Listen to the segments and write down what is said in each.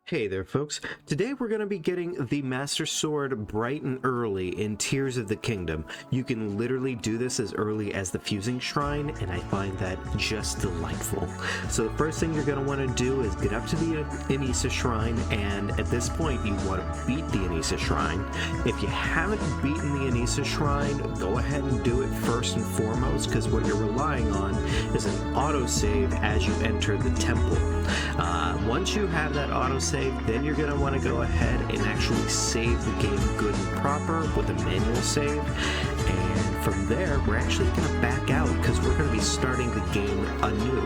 Hey there folks, today we're going to be getting the Master Sword bright and early in Tears of the Kingdom. You can literally do this as early as the Fusing Shrine, and I find that just delightful. So the first thing you're going to want to do is get up to the Anissa Shrine, and at this point you want to beat the Anissa Shrine. If you haven't beaten the Anissa Shrine, go ahead and do it first and foremost, because what you're relying on is an autosave as you enter the temple. Once you have that autosave, then you're going to want to go ahead and actually save the game good and proper with a manual save. And from there, we're actually going to back out because we're going to be starting the game anew.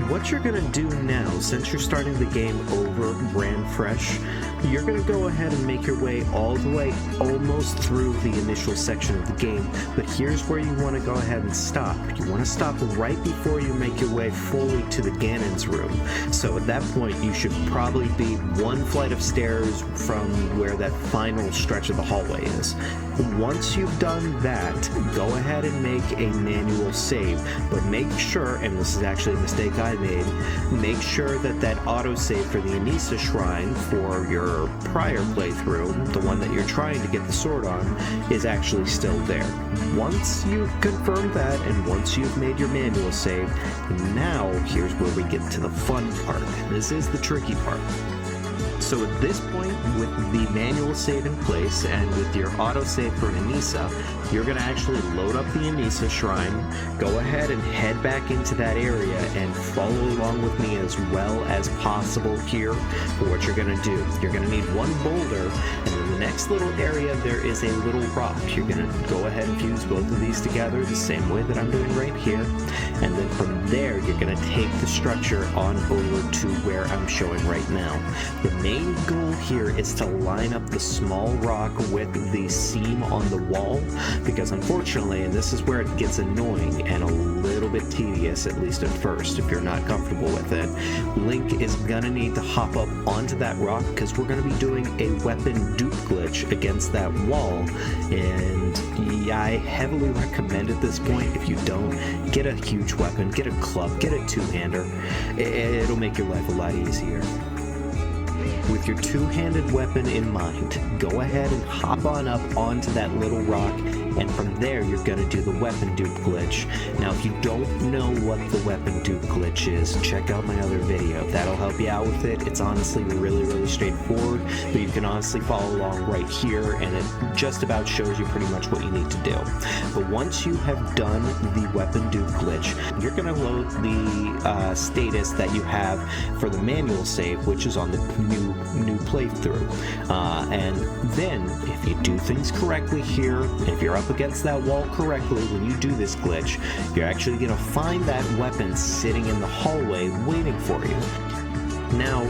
What you're going to do now, since you're starting the game over brand fresh, you're going to go ahead and make your way all the way almost through the initial section of the game, but here's where you want to go ahead and stop. You want to stop right before you make your way fully to the Ganon's room. So at that point, you should probably be one flight of stairs from where that final stretch of the hallway is. Once you've done that, go ahead and make a manual save, but make sure, and this is actually a mistake I made, make sure that that autosave for the Anissa Shrine for your prior playthrough, the one that you're trying to get the sword on, is actually still there. Once you've confirmed that, and once you've made your manual save, now here's where we get to the fun part. This is the tricky part. So at this point, with the manual save in place and with your autosave for Anissa, you're going to actually load up the Anissa Shrine, go ahead and head back into that area and follow along with me as well as possible here for what you're going to do. You're going to need one boulder, and in the next little area there is a little rock. You're going to go ahead and fuse both of these together the same way that I'm doing right here, and then from there you're going to take the structure on over to where I'm showing right now. The main goal here is to line up the small rock with the seam on the wall, because unfortunately, and this is where it gets annoying and a little bit tedious, at least at first if you're not comfortable with it, Link is gonna need to hop up onto that rock because we're gonna be doing a weapon dupe glitch against that wall, and yeah, I heavily recommend at this point, if you don't, get a huge weapon, get a club, get a two-hander. It'll make your life a lot easier. With your two-handed weapon in mind, go ahead and hop on up onto that little rock, and from there you're going to do the weapon dupe glitch. Now if you don't know what the weapon dupe glitch is, check out my other video. That'll help you out with it. It's honestly really straightforward, but you can honestly follow along right here, and it just about shows you pretty much what you need to do. But once you have done the weapon dupe glitch, you're going to load the status that you have for the manual save, which is on the new playthrough, and then if you do things correctly here, if you're up against that wall correctly when you do this glitch, you're actually going to find that weapon sitting in the hallway waiting for you. Now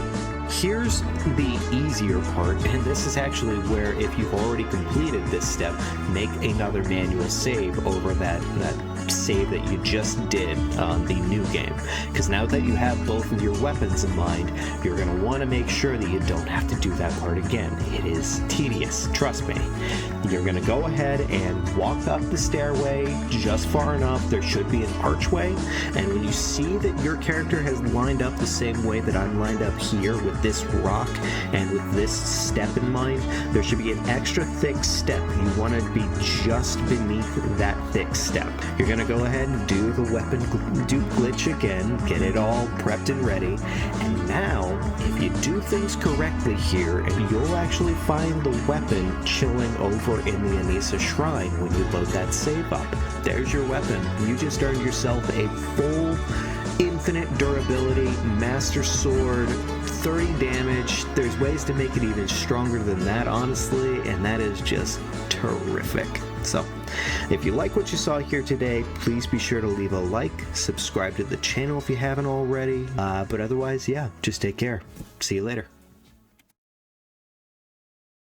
here's the easier part, and this is actually where, if you've already completed this step, make another manual save over that save that you just did on the new game, because now that you have both of your weapons in mind, you're going to want to make sure that you don't have to do that part again. It is tedious, trust me. You're going to go ahead and walk up the stairway just far enough. There should be an archway, and when you see that your character has lined up the same way that I'm lined up here with this rock and with this step in mind, there should be an extra thick step. You want to be just beneath that thick step. You're going to go ahead and do the weapon dupe glitch again, get it all prepped and ready, and now if you do things correctly here, you'll actually find the weapon chilling over in the Anissa Shrine when you load that save up. There's your weapon. You just earned yourself a full infinite durability Master Sword, 30 damage. There's ways to make it even stronger than that, honestly, and that is just terrific. So, if you like what you saw here today, please be sure to leave a like, subscribe to the channel if you haven't already, but otherwise, yeah, just take care. See you later.